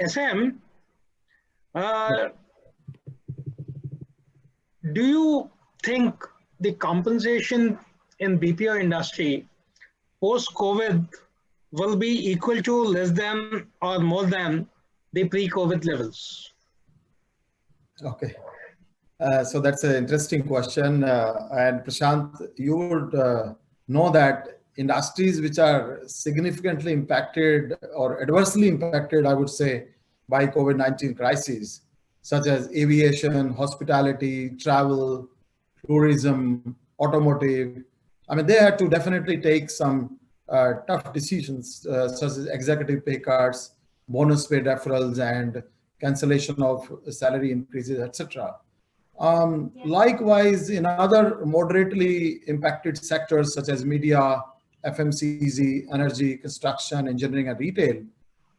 SM, uh, do you think the compensation in BPO industry post-COVID will be equal to, less than, or more than the pre-COVID levels? Okay. So that's an interesting question. And Prashant, you would know that industries which are significantly impacted or adversely impacted, I would say, by COVID-19 crisis, such as aviation, hospitality, travel, tourism, automotive. I mean, they had to definitely take some tough decisions, such as executive pay cuts, bonus pay deferrals, and cancellation of salary increases, etc. Likewise, in other moderately impacted sectors such as media, FMCG, energy, construction, engineering, and retail,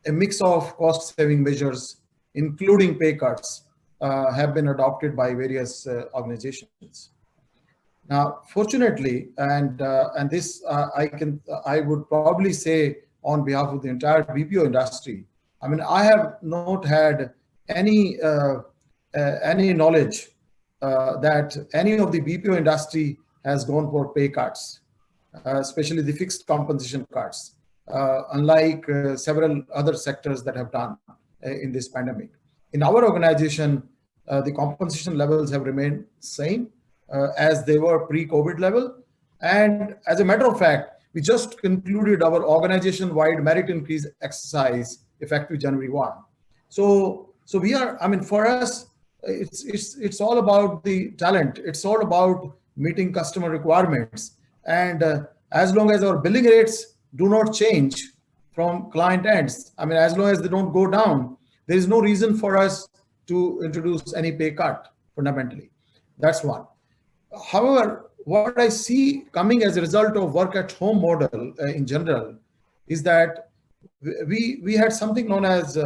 a mix of cost-saving measures, including pay cuts, have been adopted by various organizations. Now, fortunately, and this I would probably say on behalf of the entire BPO industry. I mean, I have not had any knowledge that any of the BPO industry has gone for pay cuts, especially the fixed compensation cuts, unlike several other sectors that have done in this pandemic. In our organization, the compensation levels have remained same as they were pre-COVID level. And as a matter of fact, we just concluded our organization-wide merit increase exercise effective January 1. So we are, I mean, for us, it's all about the talent. It's all about meeting customer requirements. And as long as our billing rates do not change from client ends, I mean, as long as they don't go down, there is no reason for us to introduce any pay cut fundamentally. That's one. However, what I see coming as a result of work at home model in general is that we had something known as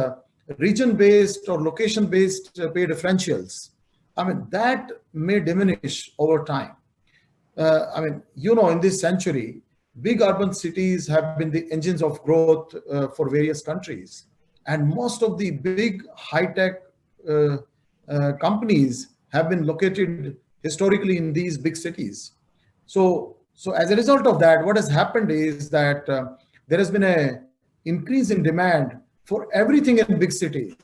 region-based or location-based pay differentials. I mean, that may diminish over time. I mean, you know, in this century, big urban cities have been the engines of growth for various countries. And most of the big high-tech companies have been located historically in these big cities. So as a result of that, what has happened is that there has been an increase in demand for everything in big cities.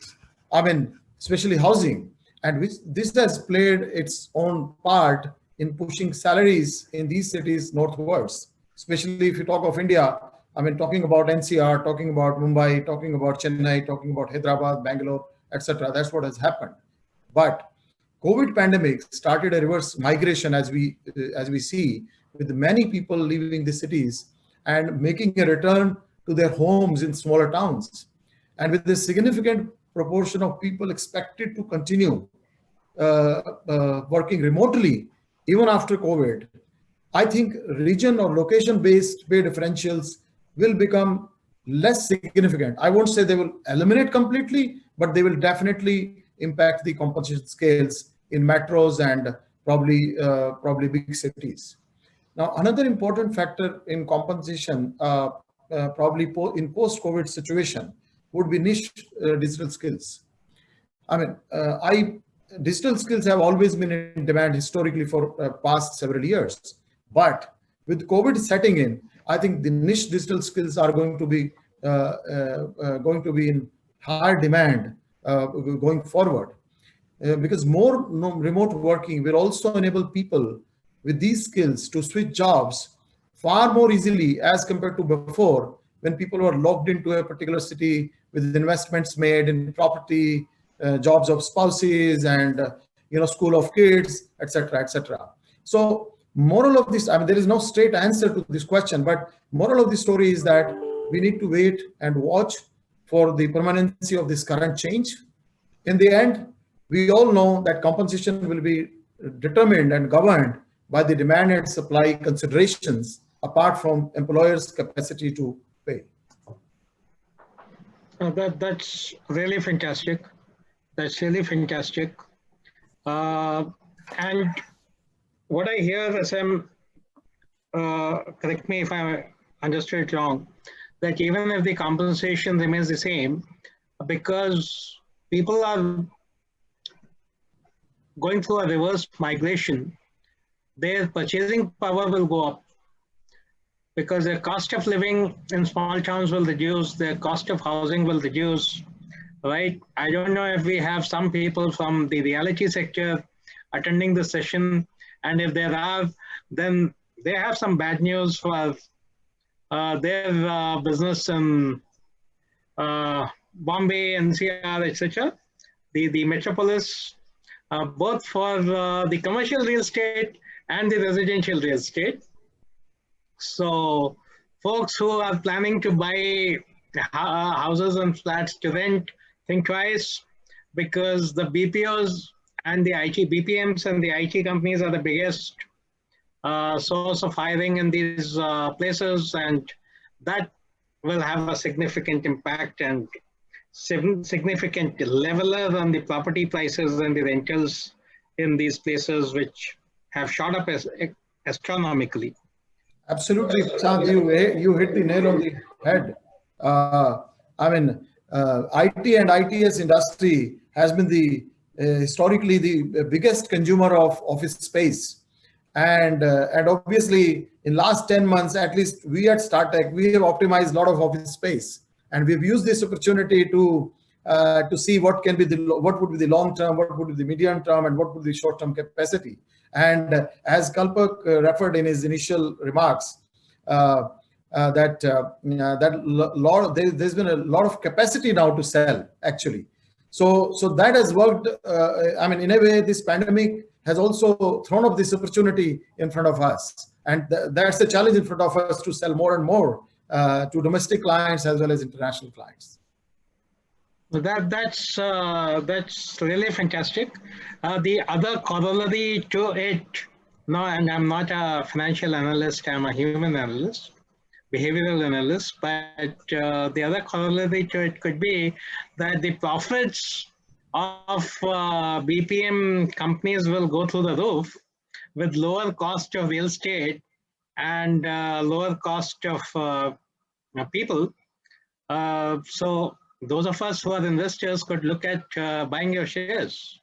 I mean, especially housing, and this has played its own part in pushing salaries in these cities northwards. Especially if you talk of India, I mean, talking about NCR, talking about Mumbai, talking about Chennai, talking about Hyderabad, Bangalore, etc. That's what has happened. But COVID pandemic started a reverse migration, as we see, with many people leaving the cities and making a return to their homes in smaller towns. And with this significant proportion of people expected to continue working remotely even after COVID, I think region or location-based pay differentials will become less significant. I won't say they will eliminate completely, but they will definitely impact the compensation scales in metros and probably big cities. Now, another important factor in compensation, probably in post-COVID situation, would be niche digital skills. I mean, digital skills have always been in demand historically for past several years. But with COVID setting in, I think the niche digital skills are going to be in higher demand going forward. Because more remote working will also enable people with these skills to switch jobs far more easily as compared to before, when people were locked into a particular city with investments made in property, jobs of spouses, and school of kids, etc., etc. So moral of this, I mean, there is no straight answer to this question, but moral of the story is that we need to wait and watch for the permanency of this current change. In the end, we all know that compensation will be determined and governed by the demand and supply considerations apart from employers' capacity to pay. That's really fantastic. That's really fantastic. And what I hear, SM, correct me if I understood it wrong, that even if the compensation remains the same, because people are going through a reverse migration. Their purchasing power will go up because their cost of living in small towns will reduce, their cost of housing will reduce, right? I don't know if we have some people from the reality sector attending the session, and if there are, then they have some bad news for their business in Bombay, NCR, etc. The metropolis, both for the commercial real estate and the residential real estate. So folks who are planning to buy houses and flats to rent, think twice, because the BPOs and the IT BPMs and the IT companies are the biggest source of hiring in these places, and that will have a significant impact and significant leveler on the property prices and the rentals in these places, which have shot up astronomically. Absolutely, Prashant, you hit the nail on the head. I mean, IT and ITS industry has been the historically the biggest consumer of office space, and obviously in last 10 months at least we at StarTech we have optimized a lot of office space, and we've used this opportunity to see what can be what would be the long term, what would be the medium term, and what would be the short term capacity. And as Kalpak referred in his initial remarks, there's been a lot of capacity now to sell actually. So that has worked. I mean, in a way, this pandemic has also thrown up this opportunity in front of us, and that's the challenge in front of us to sell more and more to domestic clients as well as international clients. That's really fantastic. The other corollary to it, no, and I'm not a financial analyst, I'm a human analyst, behavioral analyst, but the other corollary to it could be that the profits of BPM companies will go through the roof with lower cost of real estate and lower cost of people. So those of us who are investors could look at buying your shares.